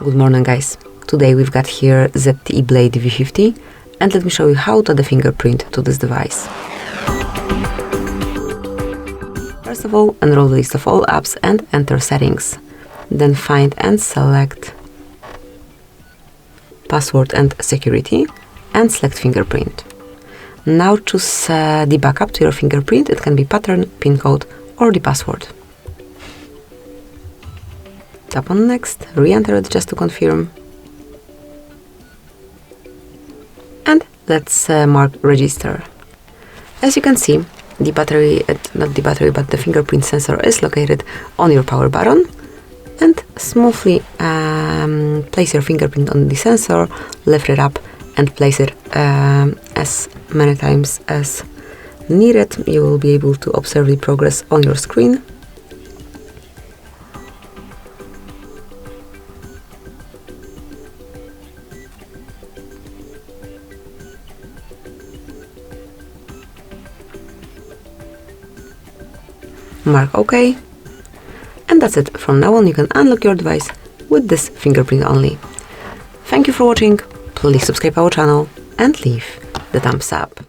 Good morning, guys. Today we've got here ZTE Blade V50, and let me show you how to add a fingerprint to this device. First of all, enroll the list of all apps and enter settings. Then find and select password and security and select fingerprint. Now choose the backup to your fingerprint. It can be pattern, pin code or the password. Tap on next, re-enter it just to confirm. And let's mark register. As you can see, the battery, not the battery, but the fingerprint sensor is located on your power button. And smoothly place your fingerprint on the sensor, lift it up and place it as many times as needed. You will be able to observe the progress on your screen. Mark OK, and that's it. From now on you can unlock your device with this fingerprint only. Thank you for watching, please subscribe our channel and leave the thumbs up.